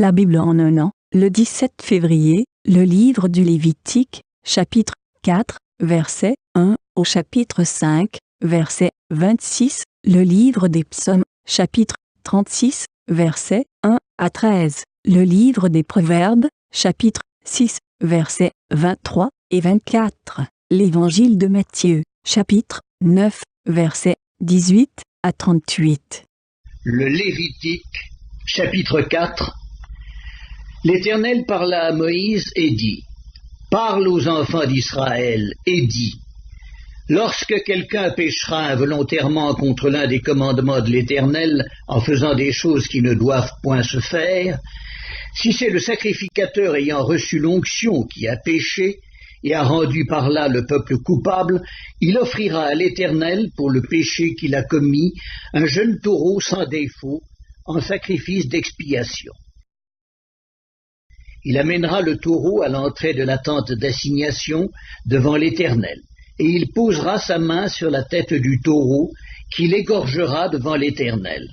La Bible en un an, le 17 février, le livre du Lévitique, chapitre 4, verset 1 au chapitre 5, verset 26, le livre des Psaumes, chapitre 36, verset 1 à 13, le livre des Proverbes, chapitre 6, versets 23 et 24, l'évangile de Matthieu, chapitre 9, versets 18 à 38. Le Lévitique, chapitre 4. L'Éternel parla à Moïse et dit : Parle aux enfants d'Israël et dis : Lorsque quelqu'un péchera involontairement contre l'un des commandements de l'Éternel en faisant des choses qui ne doivent point se faire, si c'est le sacrificateur ayant reçu l'onction qui a péché et a rendu par là le peuple coupable, il offrira à l'Éternel pour le péché qu'il a commis un jeune taureau sans défaut en sacrifice d'expiation. Il amènera le taureau à l'entrée de la tente d'assignation devant l'Éternel, et il posera sa main sur la tête du taureau, qu'il égorgera devant l'Éternel.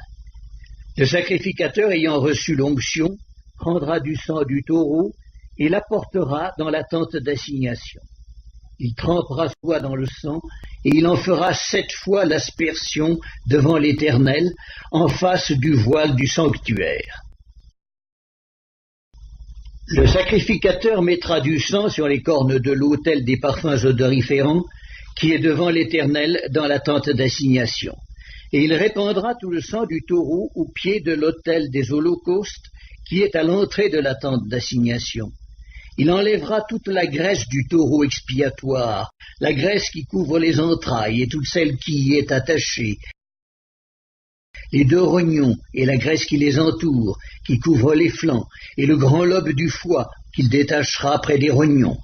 Le sacrificateur ayant reçu l'onction prendra du sang du taureau et l'apportera dans la tente d'assignation. Il trempera son doigt dans le sang, et il en fera 7 fois l'aspersion devant l'Éternel, en face du voile du sanctuaire. Le sacrificateur mettra du sang sur les cornes de l'autel des parfums odoriférants, qui est devant l'Éternel dans la tente d'assignation. Et il répandra tout le sang du taureau au pied de l'autel des holocaustes, qui est à l'entrée de la tente d'assignation. Il enlèvera toute la graisse du taureau expiatoire, la graisse qui couvre les entrailles et toute celle qui y est attachée, les 2 rognons et la graisse qui les entoure, qui couvre les flancs, et le grand lobe du foie qu'il détachera près des rognons.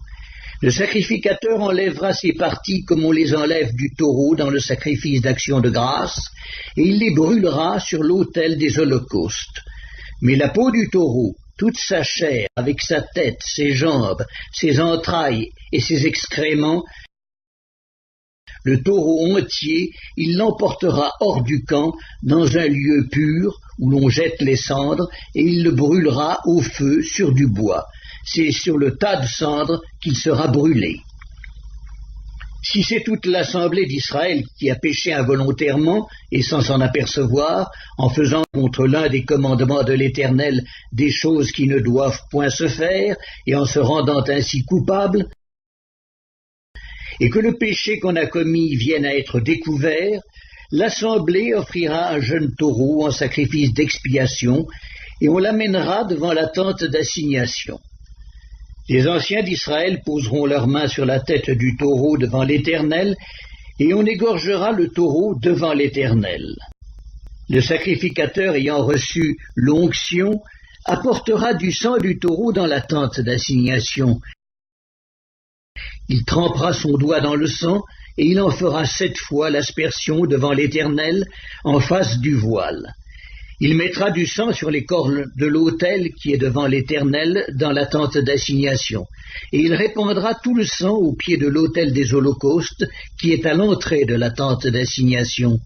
Le sacrificateur enlèvera ces parties comme on les enlève du taureau dans le sacrifice d'action de grâce, et il les brûlera sur l'autel des holocaustes. Mais la peau du taureau, toute sa chair, avec sa tête, ses jambes, ses entrailles et ses excréments, le taureau entier, il l'emportera hors du camp, dans un lieu pur, où l'on jette les cendres, et il le brûlera au feu sur du bois. C'est sur le tas de cendres qu'il sera brûlé. Si c'est toute l'assemblée d'Israël qui a péché involontairement et sans s'en apercevoir, en faisant contre l'un des commandements de l'Éternel des choses qui ne doivent point se faire, et en se rendant ainsi coupable, et que le péché qu'on a commis vienne à être découvert, l'assemblée offrira un jeune taureau en sacrifice d'expiation, et on l'amènera devant la tente d'assignation. Les anciens d'Israël poseront leurs mains sur la tête du taureau devant l'Éternel, et on égorgera le taureau devant l'Éternel. Le sacrificateur ayant reçu l'onction apportera du sang du taureau dans la tente d'assignation. Il trempera son doigt dans le sang, et il en fera 7 fois l'aspersion devant l'Éternel, en face du voile. Il mettra du sang sur les cornes de l'autel qui est devant l'Éternel dans la tente d'assignation, et il répandra tout le sang au pied de l'autel des holocaustes qui est à l'entrée de la tente d'assignation.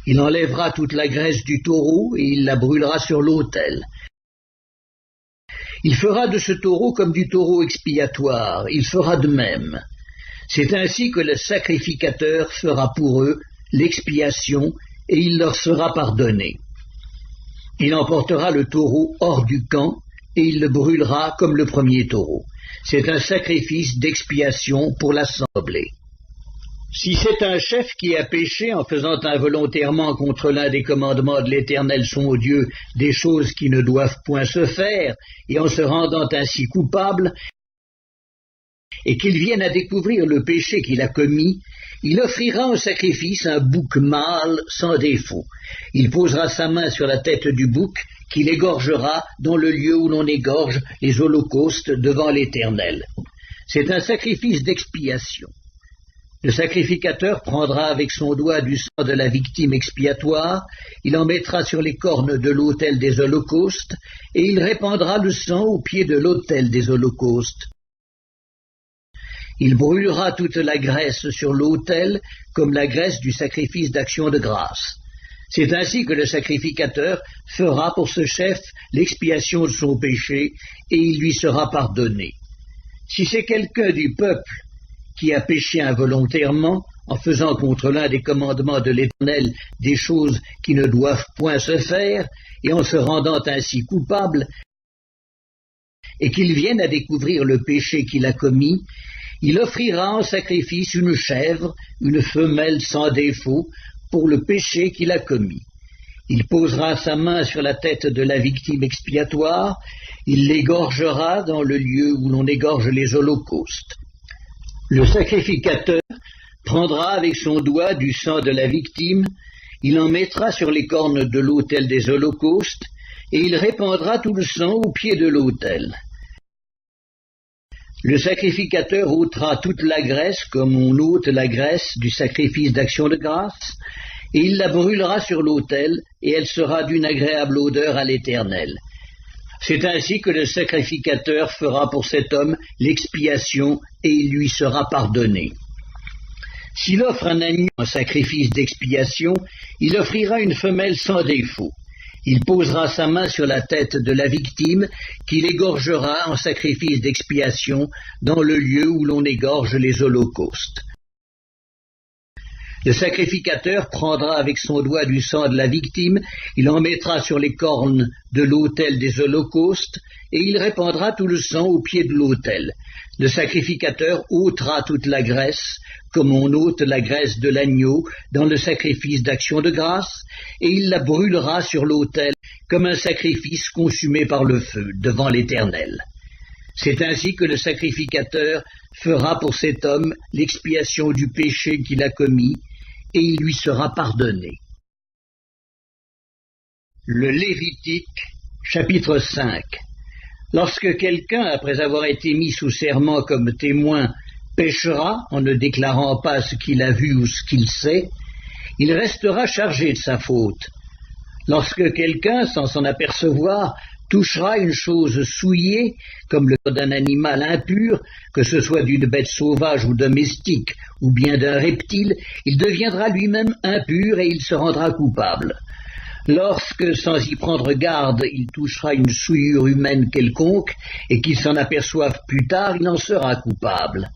Il enlèvera toute la graisse du taureau et il la brûlera sur l'autel. Il fera de ce taureau comme du taureau expiatoire, il fera de même. C'est ainsi que le sacrificateur fera pour eux l'expiation et il leur sera pardonné. Il emportera le taureau hors du camp, et il le brûlera comme le premier taureau. C'est un sacrifice d'expiation pour l'assemblée. Si c'est un chef qui a péché en faisant involontairement contre l'un des commandements de l'Éternel son Dieu des choses qui ne doivent point se faire, et en se rendant ainsi coupable, et qu'il vienne à découvrir le péché qu'il a commis, il offrira en sacrifice un bouc mâle sans défaut. Il posera sa main sur la tête du bouc, qu'il égorgera dans le lieu où l'on égorge les holocaustes devant l'Éternel. C'est un sacrifice d'expiation. Le sacrificateur prendra avec son doigt du sang de la victime expiatoire, il en mettra sur les cornes de l'autel des holocaustes, et il répandra le sang au pied de l'autel des holocaustes. Il brûlera toute la graisse sur l'autel, comme la graisse du sacrifice d'action de grâce. C'est ainsi que le sacrificateur fera pour ce chef l'expiation de son péché, et il lui sera pardonné. Si c'est quelqu'un du peuple qui a péché involontairement, en faisant contre l'un des commandements de l'Éternel des choses qui ne doivent point se faire, et en se rendant ainsi coupable, et qu'il vienne à découvrir le péché qu'il a commis, il offrira en sacrifice une chèvre, une femelle sans défaut, pour le péché qu'il a commis. Il posera sa main sur la tête de la victime expiatoire, il l'égorgera dans le lieu où l'on égorge les holocaustes. Le sacrificateur prendra avec son doigt du sang de la victime, il en mettra sur les cornes de l'autel des holocaustes, et il répandra tout le sang au pied de l'autel. Le sacrificateur ôtera toute la graisse comme on ôte la graisse du sacrifice d'action de grâce, et il la brûlera sur l'autel, et elle sera d'une agréable odeur à l'Éternel. C'est ainsi que le sacrificateur fera pour cet homme l'expiation, et il lui sera pardonné. S'il offre un agneau en sacrifice d'expiation, il offrira une femelle sans défaut. Il posera sa main sur la tête de la victime, qu'il égorgera en sacrifice d'expiation dans le lieu où l'on égorge les holocaustes. Le sacrificateur prendra avec son doigt du sang de la victime, il en mettra sur les cornes de l'autel des holocaustes, et il répandra tout le sang au pied de l'autel. Le sacrificateur ôtera toute la graisse, comme on ôte la graisse de l'agneau dans le sacrifice d'action de grâce, et il la brûlera sur l'autel comme un sacrifice consumé par le feu devant l'Éternel. C'est ainsi que le sacrificateur fera pour cet homme l'expiation du péché qu'il a commis, et il lui sera pardonné. Le Lévitique, chapitre 5. Lorsque quelqu'un, après avoir été mis sous serment comme témoin, péchera en ne déclarant pas ce qu'il a vu ou ce qu'il sait, il restera chargé de sa faute. Lorsque quelqu'un, sans s'en apercevoir, touchera une chose souillée, comme le corps d'un animal impur, que ce soit d'une bête sauvage ou domestique, ou bien d'un reptile, il deviendra lui-même impur et il se rendra coupable. Lorsque, sans y prendre garde, il touchera une souillure humaine quelconque, et qu'il s'en aperçoive plus tard, il en sera coupable.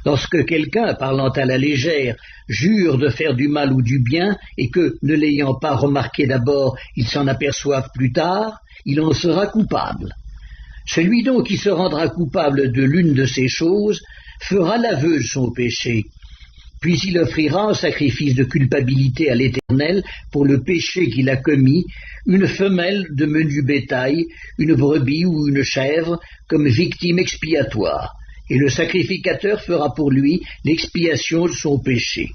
Lorsque quelqu'un, parlant à la légère, jure de faire du mal ou du bien, et que, ne l'ayant pas remarqué d'abord, il s'en aperçoive plus tard, il en sera coupable. Celui donc qui se rendra coupable de l'une de ces choses fera l'aveu de son péché, puis il offrira en sacrifice de culpabilité à l'Éternel pour le péché qu'il a commis, une femelle de menu bétail, une brebis ou une chèvre, comme victime expiatoire. Et le sacrificateur fera pour lui l'expiation de son péché.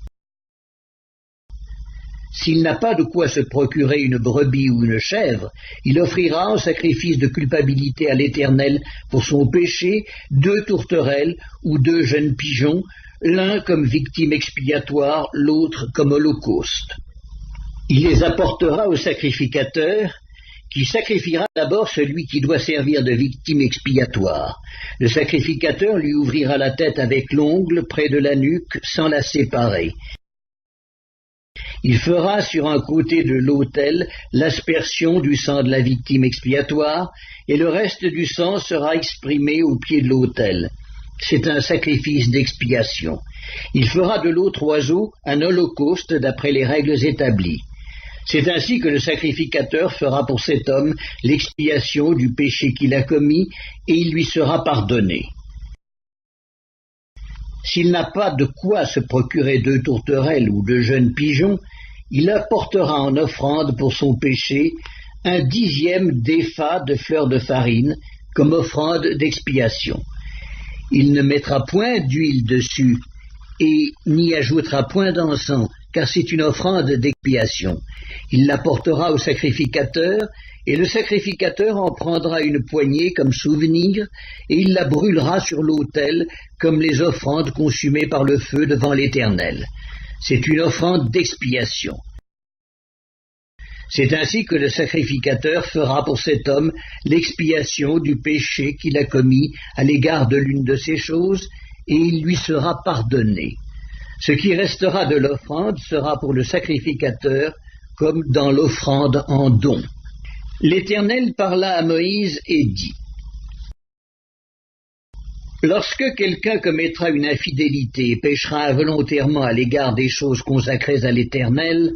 S'il n'a pas de quoi se procurer une brebis ou une chèvre, il offrira en sacrifice de culpabilité à l'Éternel pour son péché 2 tourterelles ou 2 jeunes pigeons, l'un comme victime expiatoire, l'autre comme holocauste. Il les apportera au sacrificateur, qui sacrifiera d'abord celui qui doit servir de victime expiatoire. Le sacrificateur lui ouvrira la tête avec l'ongle près de la nuque sans la séparer. Il fera sur un côté de l'autel l'aspersion du sang de la victime expiatoire, et le reste du sang sera exprimé au pied de l'autel. C'est un sacrifice d'expiation. Il fera de l'autre oiseau un holocauste d'après les règles établies. C'est ainsi que le sacrificateur fera pour cet homme l'expiation du péché qu'il a commis, et il lui sera pardonné. S'il n'a pas de quoi se procurer 2 tourterelles ou 2 jeunes pigeons, il apportera en offrande pour son péché 1/10 d'épha de fleur de farine, comme offrande d'expiation. Il ne mettra point d'huile dessus, et n'y ajoutera point d'encens, car c'est une offrande d'expiation. Il l'apportera au sacrificateur, et le sacrificateur en prendra une poignée comme souvenir, et il la brûlera sur l'autel, comme les offrandes consumées par le feu devant l'Éternel. C'est une offrande d'expiation. C'est ainsi que le sacrificateur fera pour cet homme l'expiation du péché qu'il a commis à l'égard de l'une de ces choses, et il lui sera pardonné. Ce qui restera de l'offrande sera pour le sacrificateur comme dans l'offrande en don. L'Éternel parla à Moïse et dit: Lorsque quelqu'un commettra une infidélité et péchera involontairement à l'égard des choses consacrées à l'Éternel,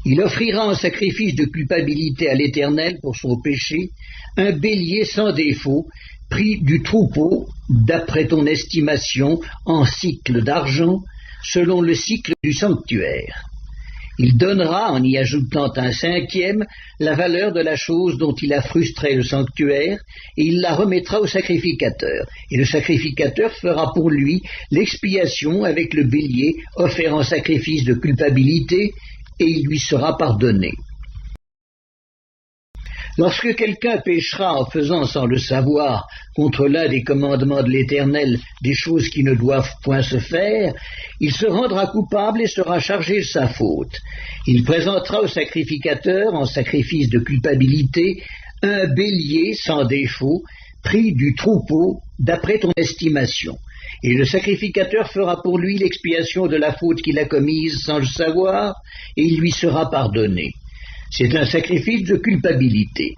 il offrira en sacrifice de culpabilité à l'Éternel pour son péché un bélier sans défaut, pris du troupeau, d'après ton estimation, en cycle d'argent, selon le cycle du sanctuaire. Il donnera, en y ajoutant un cinquième, la valeur de la chose dont il a frustré le sanctuaire, et il la remettra au sacrificateur. Et le sacrificateur fera pour lui l'expiation avec le bélier offert en sacrifice de culpabilité, et il lui sera pardonné. Lorsque quelqu'un péchera en faisant sans le savoir contre l'un des commandements de l'Éternel des choses qui ne doivent point se faire, il se rendra coupable et sera chargé de sa faute. Il présentera au sacrificateur, en sacrifice de culpabilité, un bélier sans défaut, pris du troupeau, d'après ton estimation. Et le sacrificateur fera pour lui l'expiation de la faute qu'il a commise sans le savoir, et il lui sera pardonné. C'est un sacrifice de culpabilité.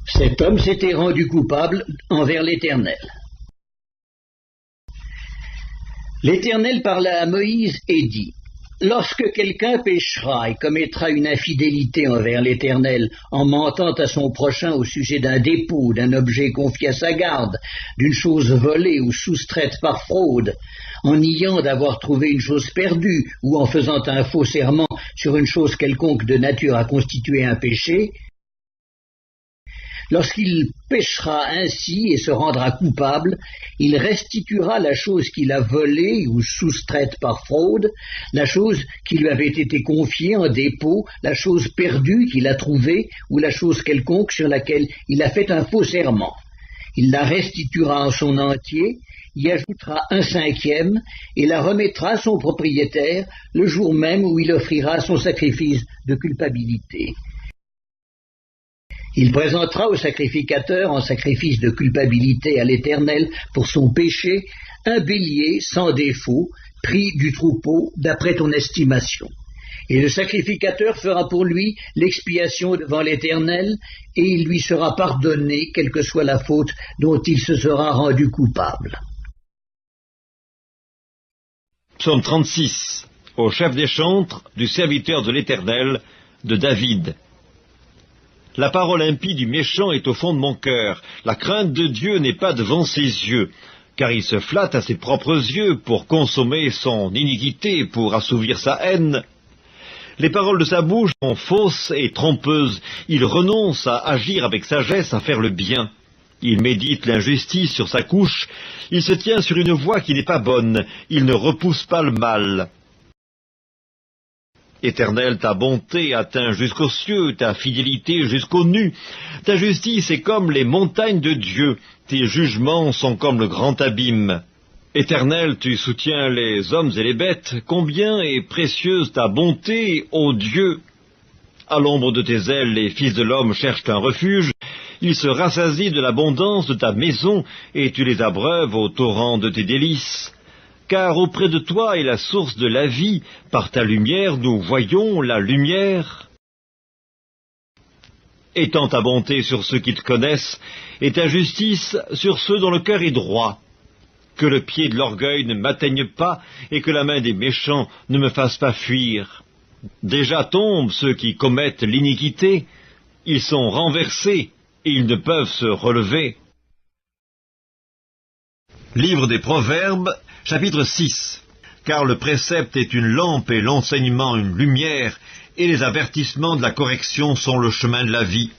Cet homme s'était rendu coupable envers l'Éternel. L'Éternel parla à Moïse et dit: Lorsque quelqu'un péchera et commettra une infidélité envers l'Éternel en mentant à son prochain au sujet d'un dépôt, d'un objet confié à sa garde, d'une chose volée ou soustraite par fraude, en niant d'avoir trouvé une chose perdue ou en faisant un faux serment sur une chose quelconque de nature à constituer un péché, lorsqu'il péchera ainsi et se rendra coupable, il restituera la chose qu'il a volée ou soustraite par fraude, la chose qui lui avait été confiée en dépôt, la chose perdue qu'il a trouvée ou la chose quelconque sur laquelle il a fait un faux serment. Il la restituera en son entier, y ajoutera un cinquième et la remettra à son propriétaire le jour même où il offrira son sacrifice de culpabilité. Il présentera au sacrificateur en sacrifice de culpabilité à l'Éternel pour son péché un bélier sans défaut, pris du troupeau d'après ton estimation. Et le sacrificateur fera pour lui l'expiation devant l'Éternel, et il lui sera pardonné, quelle que soit la faute dont il se sera rendu coupable. Psaume 36. Au chef des chantres du serviteur de l'Éternel, de David. La parole impie du méchant est au fond de mon cœur. La crainte de Dieu n'est pas devant ses yeux, car il se flatte à ses propres yeux pour consommer son iniquité, pour assouvir sa haine. Les paroles de sa bouche sont fausses et trompeuses. Il renonce à agir avec sagesse, à faire le bien. Il médite l'injustice sur sa couche. Il se tient sur une voie qui n'est pas bonne. Il ne repousse pas le mal. Éternel, ta bonté atteint jusqu'aux cieux, ta fidélité jusqu'aux nues. Ta justice est comme les montagnes de Dieu. Tes jugements sont comme le grand abîme. Éternel, tu soutiens les hommes et les bêtes. Combien est précieuse ta bonté, ô Dieu! À l'ombre de tes ailes, les fils de l'homme cherchent un refuge. Ils se rassasient de l'abondance de ta maison, et tu les abreuves au torrent de tes délices. Car auprès de toi est la source de la vie. Par ta lumière, nous voyons la lumière. Étends ta bonté sur ceux qui te connaissent, et ta justice sur ceux dont le cœur est droit. Que le pied de l'orgueil ne m'atteigne pas, et que la main des méchants ne me fasse pas fuir. Déjà tombent ceux qui commettent l'iniquité, ils sont renversés, et ils ne peuvent se relever. Livre des Proverbes, chapitre 6. Car le précepte est une lampe et l'enseignement une lumière, et les avertissements de la correction sont le chemin de la vie.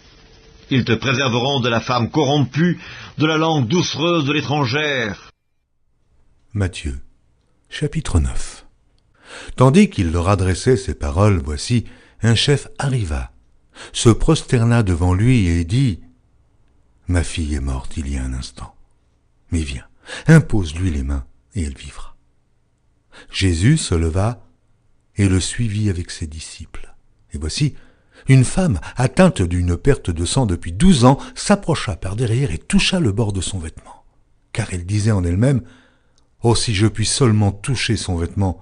Ils te préserveront de la femme corrompue, de la langue doucereuse de l'étrangère. Matthieu, chapitre 9. Tandis qu'il leur adressait ces paroles, voici, un chef arriva, se prosterna devant lui et dit : « Ma fille est morte il y a un instant, mais viens, impose-lui les mains, et elle vivra. » Jésus se leva et le suivit avec ses disciples. Et voici, une femme, atteinte d'une perte de sang depuis 12 ans, s'approcha par derrière et toucha le bord de son vêtement, car elle disait en elle-même : « Oh, si je puis seulement toucher son vêtement,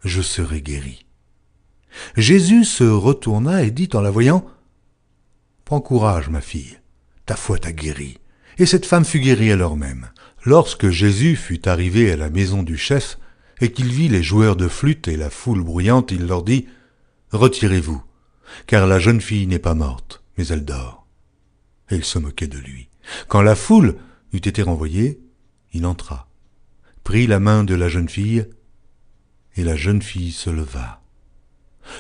je serai guérie. » Jésus se retourna et dit en la voyant, « Prends courage, ma fille, ta foi t'a guérie. » Et cette femme fut guérie à l'heure même. Lorsque Jésus fut arrivé à la maison du chef, et qu'il vit les joueurs de flûte et la foule bruyante, il leur dit, « Retirez-vous, car la jeune fille n'est pas morte, mais elle dort. » Et il se moquait de lui. Quand la foule eut été renvoyée, il entra, prit la main de la jeune fille, et la jeune fille se leva.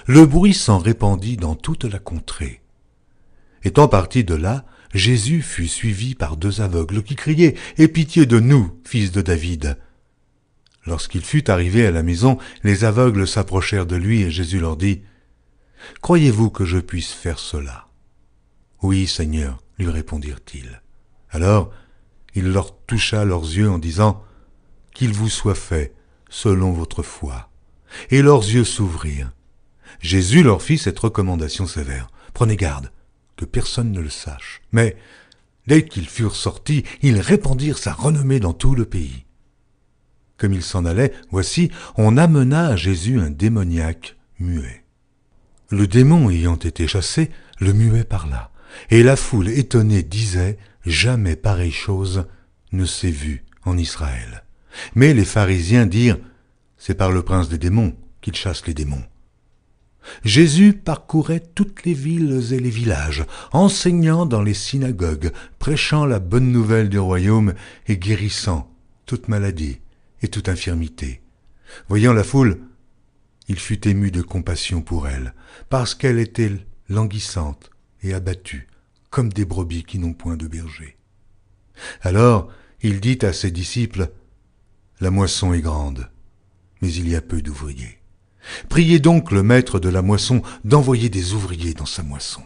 Le bruit s'en répandit dans toute la contrée. Étant parti de là, Jésus fut suivi par 2 aveugles qui criaient « Aie pitié de nous, fils de David !» Lorsqu'il fut arrivé à la maison, les aveugles s'approchèrent de lui et Jésus leur dit « Croyez-vous que je puisse faire cela ?» « Oui, Seigneur, lui répondirent-ils. Alors, il leur toucha leurs yeux en disant « Qu'il vous soit fait selon votre foi. » Et leurs yeux s'ouvrirent. Jésus leur fit cette recommandation sévère. « Prenez garde, que personne ne le sache. » Mais, dès qu'ils furent sortis, ils répandirent sa renommée dans tout le pays. Comme ils s'en allaient, voici, on amena à Jésus un démoniaque muet. Le démon ayant été chassé, le muet parla. Et la foule étonnée disait « Jamais pareille chose ne s'est vue en Israël. » Mais les pharisiens dirent « C'est par le prince des démons qu'il chasse les démons. » Jésus parcourait toutes les villes et les villages, enseignant dans les synagogues, prêchant la bonne nouvelle du royaume et guérissant toute maladie et toute infirmité. Voyant la foule, il fut ému de compassion pour elle, parce qu'elle était languissante et abattue, comme des brebis qui n'ont point de berger. Alors il dit à ses disciples, « La moisson est grande, mais il y a peu d'ouvriers. Priez donc le maître de la moisson d'envoyer des ouvriers dans sa moisson. »